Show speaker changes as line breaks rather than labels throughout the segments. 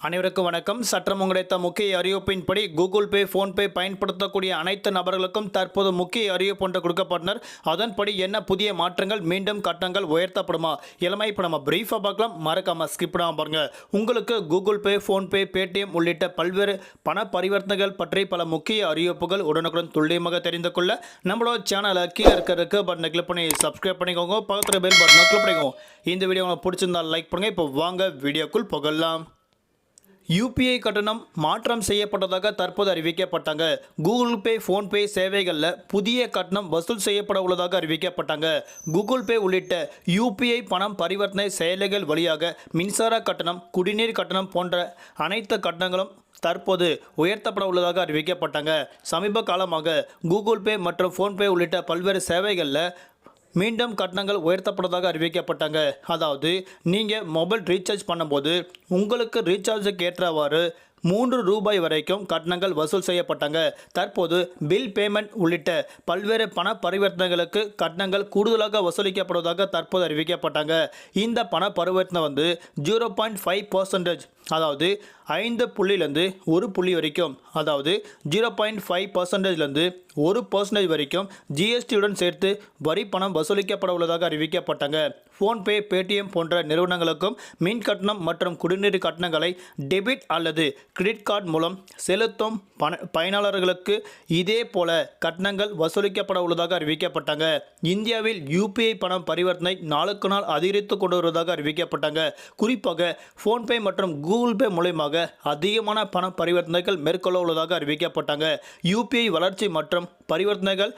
அனைவருக்கும் வணக்கம். சற்றம் கிடைத்த முக்கிய அறிவிப்பின்படி கூகுள் பே, ஃபோன்பே பயன்படுத்தக்கூடிய அனைத்து நபர்களுக்கும் தற்போது முக்கிய அறிவிப்பு ஒன்று கொடுக்கப்பட்டனர். அதன்படி என்ன புதிய மாற்றங்கள், மீண்டும் கட்டணங்கள் உயர்த்தப்படுமா? இளமை இப்போ நம்ம பிரீஃபாக பார்க்கலாம். மறக்காம ஸ்கிப் பண்ணாமல் பாருங்க. உங்களுக்கு கூகுள் பே, ஃபோன்பே, பேடிஎம் உள்ளிட்ட பல்வேறு பண பரிவர்த்தனைகள் பற்றி பல முக்கிய அறிவிப்புகள் உடனுக்குடன் துல்லியமாக தெரிந்து கொள்ள நம்மளோட சேனலை கீழே இருக்க பட்டனை கிளிக் பண்ணி சப்ஸ்கிரைப் பண்ணிக்கோங்க. பக்கத்தில் பெல் பட்டனை கிளிக் பண்ணிக்கோங்க. இந்த வீடியோ உங்களுக்கு பிடிச்சிருந்தால் லைக் பண்ணுங்க. இப்போ வாங்க வீடியோக்குள் போகலாம். யூபிஐ கட்டணம் மாற்றம் செய்யப்பட்டதாக தற்போது அறிவிக்கப்பட்டாங்க. கூகுள் பே, ஃபோன்பே சேவைகளில் புதிய கட்டணம் வசூல் செய்யப்பட உள்ளதாக அறிவிக்கப்பட்டாங்க. கூகுள் பே உள்ளிட்ட யூபிஐ பணம் பரிவர்த்தனை செயலிகள் வழியாக மின்சார கட்டணம், குடிநீர் கட்டணம் போன்ற அனைத்து கட்டணங்களும் தற்போது உயர்த்தப்பட உள்ளதாக அறிவிக்கப்பட்டாங்க. சமீப காலமாக கூகுள் பே மற்றும் ஃபோன்பே உள்ளிட்ட பல்வேறு சேவைகளில் மீண்டும் கட்டணங்கள் உயர்த்தப்படுவதாக அறிவிக்கப்பட்டாங்க. அதாவது நீங்கள் மொபைல் ரீசார்ஜ் பண்ணும்போது உங்களுக்கு ரீசார்ஜுக்கு ஏற்றவாறு ரூபாய் 3 வரைக்கும் கட்டணங்கள் வசூல் செய்யப்பட்டாங்க. தற்போது பில் பேமெண்ட் உள்ளிட்ட பல்வேறு பண பரிவர்த்தனைகளுக்கு கட்டணங்கள் கூடுதலாக வசூலிக்கப்படுவதாக தற்போது அறிவிக்கப்பட்டாங்க. இந்த பண பரிவர்த்தனை 0.5%, அதாவது 5 புள்ளியிலிருந்து 1 புள்ளி வரைக்கும், அதாவது 0.5%லேருந்து 1% வரைக்கும் ஜிஎஸ்டியுடன் சேர்த்து வரி பணம் வசூலிக்கப்பட உள்ளதாக அறிவிக்கப்பட்டாங்க. ஃபோன்பே, பேடிஎம் போன்ற நிறுவனங்களுக்கும் மின் கட்டணம் மற்றும் குடிநீர் கட்டணங்களை டெபிட் அல்லது கிரெடிட் கார்டு மூலம் செலுத்தும் பயனாளர்களுக்கு இதே போல கட்டணங்கள் வசூலிக்கப்பட உள்ளதாக அறிவிக்கப்பட்டாங்க. இந்தியாவில் யூபிஐ பணம் பரிவர்த்தனை நாளுக்கு நாள் அதிகரித்து கொண்டு வருவதாக அறிவிக்கப்பட்டாங்க. குறிப்பாக ஃபோன்பே மற்றும் கூகுள் பே மூலமாக அதிகமான பண பரிவர்த்தனைகள் மேற்கொள்ள உள்ளதாக அறிவிக்கப்பட்டாங்க. யூபிஐ வளர்ச்சி மற்றும் பரிவர்த்தனைகள்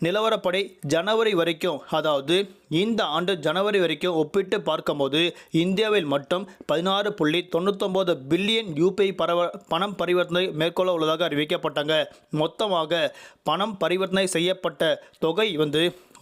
நிலவரப்படி ஜனவரி வரைக்கும், அதாவது இந்த ஆண்டு ஜனவரி வரைக்கும் ஒப்பிட்டு பார்க்கும்போது இந்தியாவில் மட்டும் 16.99 பில்லியன் யூபிஐ பணம் பரிவர்த்தனை மேற்கொள்ள உள்ளதாக அறிவிக்கப்பட்டாங்க. மொத்தமாக பணம் பரிவர்த்தனை செய்யப்பட்ட தொகை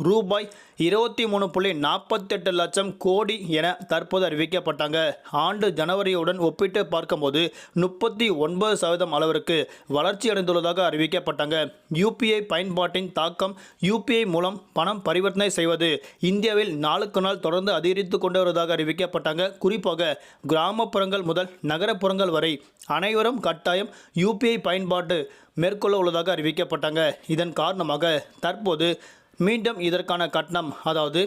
ரூபாய் 23.48 லட்சம் கோடி என தற்போது அறிவிக்கப்பட்டாங்க. ஆண்டு ஜனவரியுடன் ஒப்பிட்டு பார்க்கும்போது 39% அளவிற்கு வளர்ச்சி அடைந்துள்ளதாக அறிவிக்கப்பட்டாங்க. யூபிஐ பயன்பாட்டின் தாக்கம். யூபிஐ மூலம் பணம் பரிவர்த்தனை செய்வது இந்தியாவில் நாளுக்கு நாள் தொடர்ந்து அதிகரித்து கொண்டு வருவதாக அறிவிக்கப்பட்டாங்க. குறிப்பாக கிராமப்புறங்கள் முதல் நகரப்புறங்கள் வரை அனைவரும் கட்டாயம் யூபிஐ பயன்பாட்டு மேற்கொள்ள உள்ளதாக அறிவிக்கப்பட்டாங்க. இதன் காரணமாக தற்போது மீண்டும் இதற்கான கட்டணம், அதாவது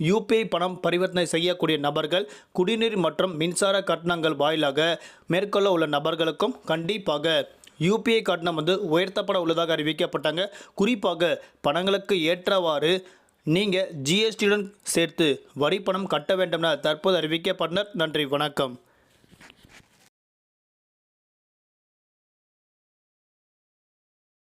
யூபிஐ பணம் பரிவர்த்தனை செய்யக்கூடிய நபர்கள் குடிநீர் மற்றும் மின்சார கட்டணங்கள் வாயிலாக மேற்கொள்ள உள்ள நபர்களுக்கும் கண்டிப்பாக யூபிஐ கட்டணம் உயர்த்தப்பட உள்ளதாக அறிவிக்கப்பட்டாங்க. குறிப்பாக பணங்களுக்கு ஏற்றவாறு நீங்கள் ஜிஎஸ்டியுடன் சேர்த்து வரி பணம் கட்ட வேண்டும் என தற்போது அறிவிக்கப்பட்டனர். நன்றி, வணக்கம்.